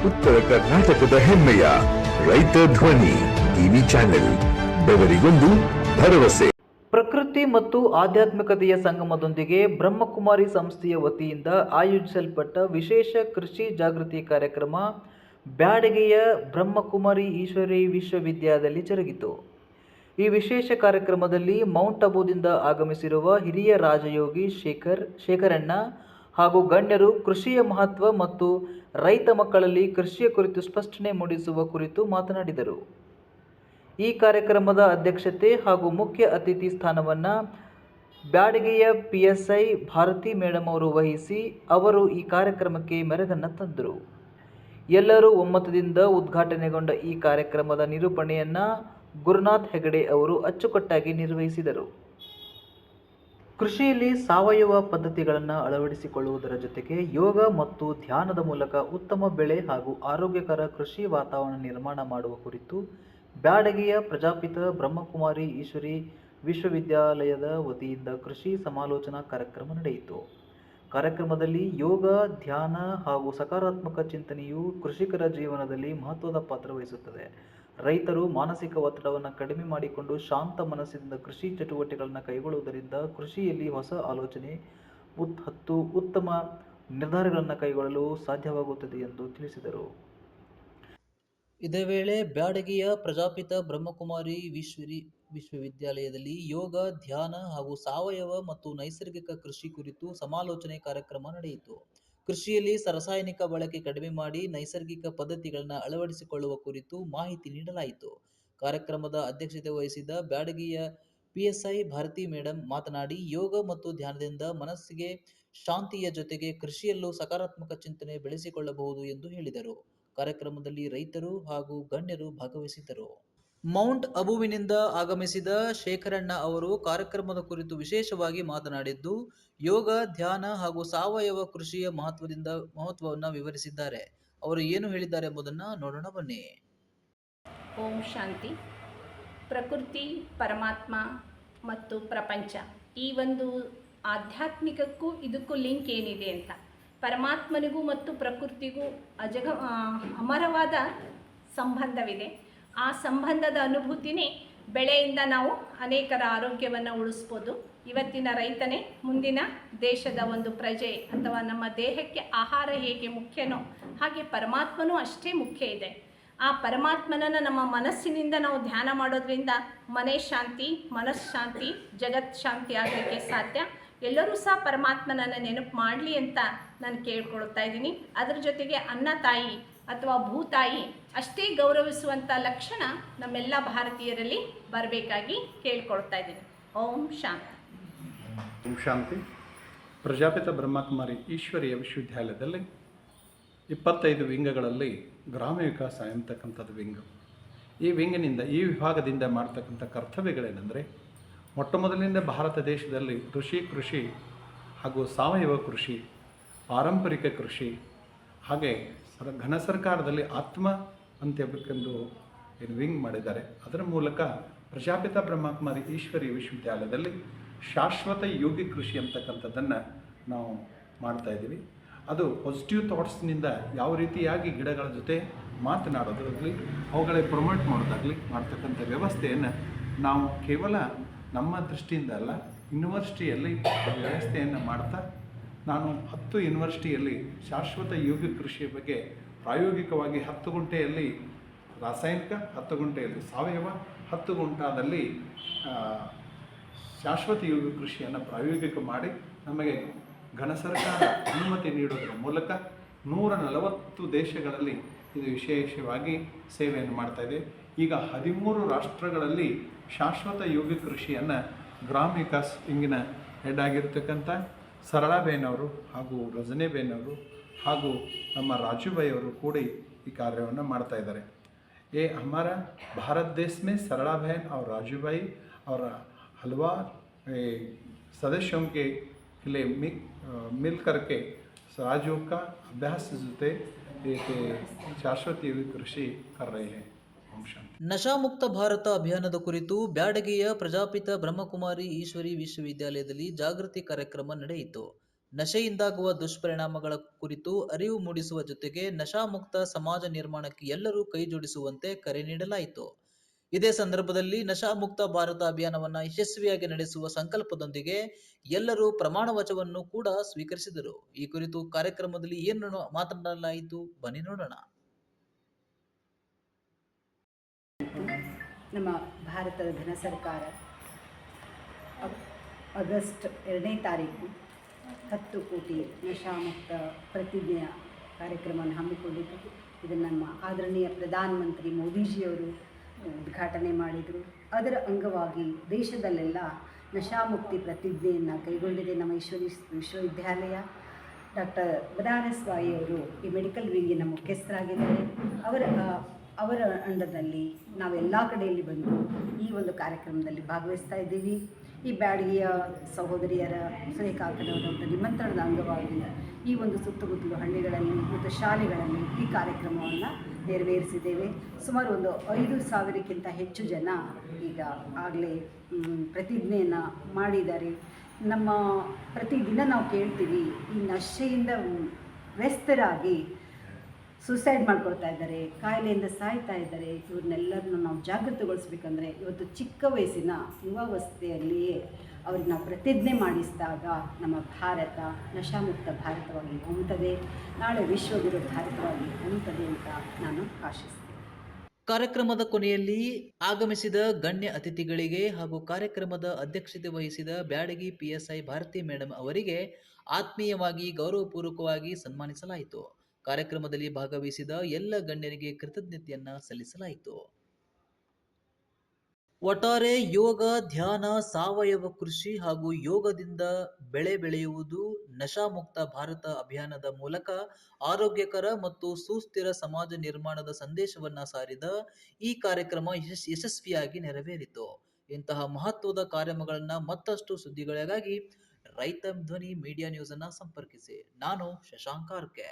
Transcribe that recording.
ಉತ್ತರ ಕರ್ನಾಟಕದ ಹೆಮ್ಮೆಯ ರೈತ ಧ್ವನಿ ಟಿವಿ ಚಾನೆಲ್, ಬೆವರಿಗೊಂದು ಭರವಸೆ. ಪ್ರಕೃತಿ ಮತ್ತು ಆಧ್ಯಾತ್ಮಿಕತೆಯ ಸಂಗಮದೊಂದಿಗೆ ಬ್ರಹ್ಮಕುಮಾರಿ ಸಂಸ್ಥೆಯ ವತಿಯಿಂದ ಆಯೋಜಿಸಲ್ಪಟ್ಟ ವಿಶೇಷ ಕೃಷಿ ಜಾಗೃತಿ ಕಾರ್ಯಕ್ರಮ ಬ್ಯಾಡಗೆಯ ಬ್ರಹ್ಮಕುಮಾರಿ ಈಶ್ವರಿ ವಿಶ್ವವಿದ್ಯಾಲಯದಲ್ಲಿ ಜರುಗಿತು. ಈ ವಿಶೇಷ ಕಾರ್ಯಕ್ರಮದಲ್ಲಿ ಮೌಂಟ್ ಅಬುದಿಂದ ಆಗಮಿಸಿರುವ ಹಿರಿಯ ರಾಜಯೋಗಿ ಶೇಖರಣ್ಣ ಹಾಗೂ ಗಣ್ಯರು ಕೃಷಿಯ ಮಹತ್ವ ಮತ್ತು ರೈತ ಮಕ್ಕಳಲ್ಲಿ ಕೃಷಿಯ ಕುರಿತು ಸ್ಪಷ್ಟನೆ ಮೂಡಿಸುವ ಕುರಿತು ಮಾತನಾಡಿದರು. ಈ ಕಾರ್ಯಕ್ರಮದ ಅಧ್ಯಕ್ಷತೆ ಹಾಗೂ ಮುಖ್ಯ ಅತಿಥಿ ಸ್ಥಾನವನ್ನು ಬ್ಯಾಡಗೆಯ PSI ಭಾರತಿ ಮೇಡಮ್ ಅವರು ವಹಿಸಿ ಅವರು ಈ ಕಾರ್ಯಕ್ರಮಕ್ಕೆ ಮೆರಗನ್ನು ತಂದರು. ಎಲ್ಲರೂ ಒಮ್ಮತದಿಂದ ಉದ್ಘಾಟನೆಗೊಂಡ ಈ ಕಾರ್ಯಕ್ರಮದ ನಿರೂಪಣೆಯನ್ನು ಗುರುನಾಥ್ ಹೆಗಡೆ ಅವರು ಅಚ್ಚುಕಟ್ಟಾಗಿ ನಿರ್ವಹಿಸಿದರು. ಕೃಷಿಯಲ್ಲಿ ಸಾವಯವ ಪದ್ಧತಿಗಳನ್ನು ಅಳವಡಿಸಿಕೊಳ್ಳುವುದರ ಜೊತೆಗೆ ಯೋಗ ಮತ್ತು ಧ್ಯಾನದ ಮೂಲಕ ಉತ್ತಮ ಬೆಳೆ ಹಾಗೂ ಆರೋಗ್ಯಕರ ಕೃಷಿ ವಾತಾವರಣ ನಿರ್ಮಾಣ ಮಾಡುವ ಕುರಿತು ಬ್ಯಾಡಗೆಯ ಪ್ರಜಾಪಿತ ಬ್ರಹ್ಮಕುಮಾರಿ ಈಶ್ವರಿ ವಿಶ್ವವಿದ್ಯಾಲಯದ ವತಿಯಿಂದ ಕೃಷಿ ಸಮಾಲೋಚನಾ ಕಾರ್ಯಕ್ರಮ ನಡೆಯಿತು. ಕಾರ್ಯಕ್ರಮದಲ್ಲಿ ಯೋಗ, ಧ್ಯಾನ ಹಾಗೂ ಸಕಾರಾತ್ಮಕ ಚಿಂತನೆಯು ಕೃಷಿಕರ ಜೀವನದಲ್ಲಿ ಮಹತ್ವದ ಪಾತ್ರ ವಹಿಸುತ್ತದೆ. ರೈತರು ಮಾನಸಿಕ ಒತ್ತಡವನ್ನು ಕಡಿಮೆ ಮಾಡಿಕೊಂಡು ಶಾಂತ ಮನಸ್ಸಿನಿಂದ ಕೃಷಿ ಚಟುವಟಿಕೆಗಳನ್ನು ಕೈಗೊಳ್ಳುವುದರಿಂದ ಕೃಷಿಯಲ್ಲಿ ಹೊಸ ಆಲೋಚನೆ ಮತ್ತು ಉತ್ತಮ ನಿರ್ಧಾರಗಳನ್ನು ಕೈಗೊಳ್ಳಲು ಸಾಧ್ಯವಾಗುತ್ತದೆ ಎಂದು ತಿಳಿಸಿದರು. ಇದೇ ವೇಳೆ ಬ್ಯಾಡಗೆಯ ಪ್ರಜಾಪಿತ ಬ್ರಹ್ಮಕುಮಾರಿ ವಿಶ್ವವಿದ್ಯಾಲಯದಲ್ಲಿ ಯೋಗ, ಧ್ಯಾನ ಹಾಗೂ ಸಾವಯವ ಮತ್ತು ನೈಸರ್ಗಿಕ ಕೃಷಿ ಕುರಿತು ಸಮಾಲೋಚನೆ ಕಾರ್ಯಕ್ರಮ ನಡೆಯಿತು. ಕೃಷಿಯಲ್ಲಿ ರಾಸಾಯನಿಕ ಬಳಕೆ ಕಡಿಮೆ ಮಾಡಿ ನೈಸರ್ಗಿಕ ಪದ್ಧತಿಗಳನ್ನು ಅಳವಡಿಸಿಕೊಳ್ಳುವ ಕುರಿತು ಮಾಹಿತಿ ನೀಡಲಾಯಿತು. ಕಾರ್ಯಕ್ರಮದ ಅಧ್ಯಕ್ಷತೆ ವಹಿಸಿದ ಬ್ಯಾಡಗೆಯ PSI ಭಾರತಿ ಮೇಡಮ್ ಮಾತನಾಡಿ, ಯೋಗ ಮತ್ತು ಧ್ಯಾನದಿಂದ ಮನಸ್ಸಿಗೆ ಶಾಂತಿಯ ಜೊತೆಗೆ ಕೃಷಿಯಲ್ಲೂ ಸಕಾರಾತ್ಮಕ ಚಿಂತನೆ ಬೆಳೆಸಿಕೊಳ್ಳಬಹುದು ಎಂದು ಹೇಳಿದರು. ಕಾರ್ಯಕ್ರಮದಲ್ಲಿ ರೈತರು ಹಾಗೂ ಗಣ್ಯರು ಭಾಗವಹಿಸಿದ್ದರು. ಮೌಂಟ್ ಅಬುವಿನಿಂದ ಆಗಮಿಸಿದ ಶೇಖರಣ್ಣ ಅವರು ಕಾರ್ಯಕ್ರಮದ ಕುರಿತು ವಿಶೇಷವಾಗಿ ಮಾತನಾಡಿದ್ದು, ಯೋಗ, ಧ್ಯಾನ ಹಾಗೂ ಸಾವಯವ ಕೃಷಿಯ ಮಹತ್ವವನ್ನು ವಿವರಿಸಿದ್ದಾರೆ. ಅವರು ಏನು ಹೇಳಿದ್ದಾರೆ ಎಂಬುದನ್ನು ನೋಡೋಣ ಬನ್ನಿ. ಓಂ ಶಾಂತಿ. ಪ್ರಕೃತಿ, ಪರಮಾತ್ಮ ಮತ್ತು ಪ್ರಪಂಚ, ಈ ಒಂದು ಆಧ್ಯಾತ್ಮಿಕಕ್ಕೂ ಇದಕ್ಕೂ ಲಿಂಕ್ ಏನಿದೆ ಅಂತ, ಪರಮಾತ್ಮನಿಗೂ ಮತ್ತು ಪ್ರಕೃತಿಗೂ ಅಮರವಾದ ಸಂಬಂಧವಿದೆ. ಆ ಸಂಬಂಧದ ಅನುಭೂತಿನೇ ಬೆಳೆಯಿಂದ ನಾವು ಅನೇಕರ ಆರೋಗ್ಯವನ್ನು ಉಳಿಸ್ಬೋದು. ಇವತ್ತಿನ ರೈತನೇ ಮುಂದಿನ ದೇಶದ ಒಂದು ಪ್ರಜೆ ಅಥವಾ ನಮ್ಮ ದೇಹಕ್ಕೆ ಆಹಾರ ಹೇಗೆ ಮುಖ್ಯನೋ ಹಾಗೆ ಪರಮಾತ್ಮನೂ ಅಷ್ಟೇ ಮುಖ್ಯ ಇದೆ. ಆ ಪರಮಾತ್ಮನನ್ನು ನಮ್ಮ ಮನಸ್ಸಿನಿಂದ ನಾವು ಧ್ಯಾನ ಮಾಡೋದ್ರಿಂದ ಮನೆ ಶಾಂತಿ, ಮನಃಶಾಂತಿ, ಜಗತ್ ಶಾಂತಿ ಆಗಲಿಕ್ಕೆ ಸಾಧ್ಯ. ಎಲ್ಲರೂ ಸಹ ಪರಮಾತ್ಮನನ್ನು ನೆನಪು ಮಾಡಲಿ ಅಂತ ನಾನು ಕೇಳ್ಕೊಳ್ತಾ ಇದ್ದೀನಿ. ಅದರ ಜೊತೆಗೆ ಅನ್ನ ತಾಯಿ ಅಥವಾ ಭೂತಾಯಿ ಅಷ್ಟೇ ಗೌರವಿಸುವಂಥ ಲಕ್ಷಣ ನಮ್ಮೆಲ್ಲ ಭಾರತೀಯರಲ್ಲಿ ಬರಬೇಕಾಗಿ ಕೇಳ್ಕೊಳ್ತಾ ಇದ್ದೀನಿ. ಓಂ ಶಾಂತಿ. ಓಂ ಶಾಂತಿ. ಪ್ರಜಾಪಿತ ಬ್ರಹ್ಮಕುಮಾರಿ ಈಶ್ವರಿಯ ವಿಶ್ವವಿದ್ಯಾಲಯದಲ್ಲಿ 25 ವಿಂಗಗಳಲ್ಲಿ ಗ್ರಾಮ ವಿಕಾಸ ಎಂಬತಕ್ಕಂಥದ್ದು ವಿಂಗ್. ಈ ವಿಭಾಗದಿಂದ ಮಾಡ್ತಕ್ಕಂಥ ಕರ್ತವ್ಯಗಳೇನೆಂದರೆ, ಮೊಟ್ಟ ಮೊದಲಿನಿಂದ ಭಾರತ ದೇಶದಲ್ಲಿ ಕೃಷಿ ಹಾಗೂ ಸಾವಯವ ಕೃಷಿ, ಪಾರಂಪರಿಕ ಕೃಷಿ, ಹಾಗೆ ಘನ ಸರ್ಕಾರದಲ್ಲಿ ಆತ್ಮ ಅಂತೇಳ್ಬೇಕೆಂದು ಏನು ವಿಂಗ್ ಮಾಡಿದ್ದಾರೆ. ಅದರ ಮೂಲಕ ಪ್ರಜಾಪಿತ ಬ್ರಹ್ಮಕುಮಾರಿ ಈಶ್ವರಿ ವಿಶ್ವವಿದ್ಯಾಲಯದಲ್ಲಿ ಶಾಶ್ವತ ಯೋಗಿ ಕೃಷಿ ಅಂತಕ್ಕಂಥದ್ದನ್ನು ನಾವು ಮಾಡ್ತಾಯಿದ್ದೀವಿ. ಅದು ಪಾಸಿಟಿವ್ ಥಾಟ್ಸ್ನಿಂದ ಯಾವ ರೀತಿಯಾಗಿ ಗಿಡಗಳ ಜೊತೆ ಮಾತನಾಡೋದಾಗಲಿ, ಅವುಗಳೇ ಪ್ರಮೋಟ್ ಮಾಡೋದಾಗಲಿ ಮಾಡ್ತಕ್ಕಂಥ ವ್ಯವಸ್ಥೆಯನ್ನು ನಾವು ಕೇವಲ ನಮ್ಮ ದೃಷ್ಟಿಯಿಂದ ಅಲ್ಲ, ಯೂನಿವರ್ಸಿಟಿಯಲ್ಲಿ ವ್ಯವಸ್ಥೆಯನ್ನು ಮಾಡ್ತಾ, ನಾನು 10 ಯೂನಿವರ್ಸಿಟಿಯಲ್ಲಿ ಶಾಶ್ವತ ಯೋಗ ಕೃಷಿಯ ಬಗ್ಗೆ ಪ್ರಾಯೋಗಿಕವಾಗಿ 10 ಗುಂಟೆಯಲ್ಲಿ ರಾಸಾಯನಿಕ, 10 ಗುಂಟೆಯಲ್ಲಿ ಸಾವಯವ, 10 ಗುಂಟಾದಲ್ಲಿ ಶಾಶ್ವತ ಯೋಗ ಕೃಷಿಯನ್ನು ಪ್ರಾಯೋಗಿಕ ಮಾಡಿ ನಮಗೆ ಘನ ಸರ್ಕಾರ ಅನುಮತಿ ನೀಡೋದ್ರ ಮೂಲಕ 140 ದೇಶಗಳಲ್ಲಿ ಇದು ವಿಶೇಷವಾಗಿ ಸೇವೆಯನ್ನು ಮಾಡ್ತಾಯಿದೆ. ಈಗ 13 ರಾಷ್ಟ್ರಗಳಲ್ಲಿ ಶಾಶ್ವತ ಯೋಗ ಕೃಷಿಯನ್ನು ಗ್ರಾಮ ವಿಕಾಸ್ ವಿಂಗಿನ ಹೆಡ್ ಆಗಿರ್ತಕ್ಕಂಥ ಸರಳಾಬೇನವರು ಹಾಗೂ ರಜನೇಬೇನವರು ಹಾಗೂ ನಮ್ಮ ರಾಜುಭಾಯಿ ಅವರು ಕೂಡಿ ಈ ಕಾರ್ಯವನ್ನು ಮಾಡ್ತಾಯಿದ್ದಾರೆ. हमारा भारत देश में सरला बहन और राजू भाई और हलवा सदस्यों के लिए मिल करके राजयोग का अभ्यास जೊತೆ एक शाश्वत कृषि कर रहे हैं. ನಶಾಮುಕ್ತ ಭಾರತ ಅಭಿಯಾನದ ಕುರಿತು ಬ್ಯಾಡಗೆಯ ಪ್ರಜಾಪಿತ ಬ್ರಹ್ಮಕುಮಾರಿ ಈಶ್ವರಿ ವಿಶ್ವವಿದ್ಯಾಲಯದಲ್ಲಿ ಜಾಗೃತಿ ಕಾರ್ಯಕ್ರಮ ನಡೆಯಿತು. ನಶೆಯಿಂದಾಗುವ ದುಷ್ಪರಿಣಾಮಗಳ ಕುರಿತು ಅರಿವು ಮೂಡಿಸುವ ಜೊತೆಗೆ ನಶಾಮುಕ್ತ ಸಮಾಜ ನಿರ್ಮಾಣಕ್ಕೆ ಎಲ್ಲರೂ ಕೈ ಜೋಡಿಸುವಂತೆ ಕರೆ ನೀಡಲಾಯಿತು. ಇದೇ ಸಂದರ್ಭದಲ್ಲಿ ನಶಾಮುಕ್ತ ಭಾರತ ಅಭಿಯಾನವನ್ನು ಯಶಸ್ವಿಯಾಗಿ ನಡೆಸುವ ಸಂಕಲ್ಪದೊಂದಿಗೆ ಎಲ್ಲರೂ ಪ್ರಮಾಣ ವಚನವನ್ನು ಕೂಡ ಸ್ವೀಕರಿಸಿದರು. ಈ ಕುರಿತು ಕಾರ್ಯಕ್ರಮದಲ್ಲಿ ಏನು ಮಾತನಾಡಲಾಯಿತು ಬನ್ನಿ ನೋಡೋಣ. ನಮ್ಮ ಭಾರತದ ಘನ ಸರ್ಕಾರ ಆಗಸ್ಟ್ 2ನೇ ತಾರೀಕು 10 ಕೋಟಿ ನಶಾಮುಕ್ತ ಪ್ರತಿಜ್ಞೆಯ ಕಾರ್ಯಕ್ರಮವನ್ನು ಹಮ್ಮಿಕೊಂಡಿದ್ದು. ಇದನ್ನು ನಮ್ಮ ಆದರಣೀಯ ಪ್ರಧಾನಮಂತ್ರಿ ಮೋದಿಜಿಯವರು ಉದ್ಘಾಟನೆ ಮಾಡಿದರು. ಅದರ ಅಂಗವಾಗಿ ದೇಶದಲ್ಲೆಲ್ಲ ನಶಾಮುಕ್ತಿ ಪ್ರತಿಜ್ಞೆಯನ್ನು ಕೈಗೊಂಡಿದೆ. ನಮ್ಮ ವಿಶ್ವವಿದ್ಯಾಲಯ ಡಾಕ್ಟರ್ ಬನಾರಸ್ ಬಾಯಿಯವರು ಈ ಮೆಡಿಕಲ್ ವಿಂಗಿನ ಮುಖ್ಯಸ್ಥರಾಗಿದ್ದಾರೆ. ಅವರ ಅಂಡದಲ್ಲಿ ನಾವೆಲ್ಲ ಕಡೆಯಲ್ಲಿ ಬಂದು ಈ ಒಂದು ಕಾರ್ಯಕ್ರಮದಲ್ಲಿ ಭಾಗವಹಿಸ್ತಾ ಇದ್ದೀವಿ. ಈ ಬ್ಯಾಡಗಿಯ ಸಹೋದರಿಯರ ಸುರೇಖಾಕನವರ ನಿಮಂತ್ರಣದ ಅಂಗವಾಗಿ ಈ ಒಂದು ಸುತ್ತಮುತ್ತಲು ಹಳ್ಳಿಗಳಲ್ಲಿ ಮತ್ತು ಶಾಲೆಗಳಲ್ಲಿ ಈ ಕಾರ್ಯಕ್ರಮವನ್ನು ನೆರವೇರಿಸಿದ್ದೇವೆ. ಸುಮಾರು ಒಂದು 5,000ಕ್ಕಿಂತ ಹೆಚ್ಚು ಜನ ಈಗ ಆಗಲೇ ಪ್ರತಿಜ್ಞೆಯನ್ನು ಮಾಡಿದ್ದಾರೆ. ನಮ್ಮ ಪ್ರತಿದಿನ ನಾವು ಕೇಳ್ತೀವಿ, ಈ ನಶೆಯಿಂದ ವ್ಯಸ್ತರಾಗಿ ಸೂಸೈಡ್ ಮಾಡ್ಕೊಳ್ತಾ ಇದ್ದಾರೆ, ಕಾಯಿಲೆಯಿಂದ ಸಾಯ್ತಾ ಇದ್ದಾರೆ. ಇವ್ರನ್ನೆಲ್ಲರನ್ನು ನಾವು ಜಾಗೃತಗೊಳಿಸ್ಬೇಕಂದ್ರೆ ಇವತ್ತು ಚಿಕ್ಕ ವಯಸ್ಸಿನ ಯುವಾವಸ್ಥೆಯಲ್ಲಿಯೇ ಅವ್ರಿಗೆ ನಾವು ಪ್ರತಿಜ್ಞೆ ಮಾಡಿಸಿದಾಗ ನಮ್ಮ ಭಾರತ ನಶಾಮುಕ್ತ ಭಾರತವಾಗಿ ಹೊಮ್ಮುತ್ತದೆ, ನಾಳೆ ವಿಶ್ವಗುರು ಭಾರತವಾಗಿ ಹೊಮ್ಮುತ್ತದೆ ಅಂತ ನಾನು ಆಶಿಸ್ತೀನಿ. ಕಾರ್ಯಕ್ರಮದ ಕೊನೆಯಲ್ಲಿ ಆಗಮಿಸಿದ ಗಣ್ಯ ಅತಿಥಿಗಳಿಗೆ ಹಾಗೂ ಕಾರ್ಯಕ್ರಮದ ಅಧ್ಯಕ್ಷತೆ ವಹಿಸಿದ ಬ್ಯಾಡಗಿ PSI ಭಾರತಿ ಮೇಡಮ್ ಅವರಿಗೆ ಆತ್ಮೀಯವಾಗಿ ಗೌರವಪೂರ್ವಕವಾಗಿ ಸನ್ಮಾನಿಸಲಾಯಿತು. ಕಾರ್ಯಕ್ರಮದಲ್ಲಿ ಭಾಗವಹಿಸಿದ ಎಲ್ಲ ಗಣ್ಯರಿಗೆ ಕೃತಜ್ಞತೆಯನ್ನ ಸಲ್ಲಿಸಲಾಯಿತು. ಒಟ್ಟಾರೆ ಯೋಗ, ಧ್ಯಾನ, ಸಾವಯವ ಕೃಷಿ ಹಾಗೂ ಯೋಗದಿಂದ ಬೆಳೆ ಬೆಳೆಯುವುದು, ನಶಾಮುಕ್ತ ಭಾರತ ಅಭಿಯಾನದ ಮೂಲಕ ಆರೋಗ್ಯಕರ ಮತ್ತು ಸುಸ್ಥಿರ ಸಮಾಜ ನಿರ್ಮಾಣದ ಸಂದೇಶವನ್ನ ಸಾರಿದ ಈ ಕಾರ್ಯಕ್ರಮ ಯಶಸ್ವಿಯಾಗಿ ನೆರವೇರಿತು. ಇಂತಹ ಮಹತ್ವದ ಕಾರ್ಯಕ್ರಮಗಳನ್ನ ಮತ್ತಷ್ಟು ಸುದ್ದಿಗಳಿಗಾಗಿ ರೈತ ಧ್ವನಿ ಮೀಡಿಯಾ ನ್ಯೂಸ್ ಅನ್ನ ಸಂಪರ್ಕಿಸಿ. ನಾನು ಶಶಾಂಕ್ ಆರ್ಕೆ.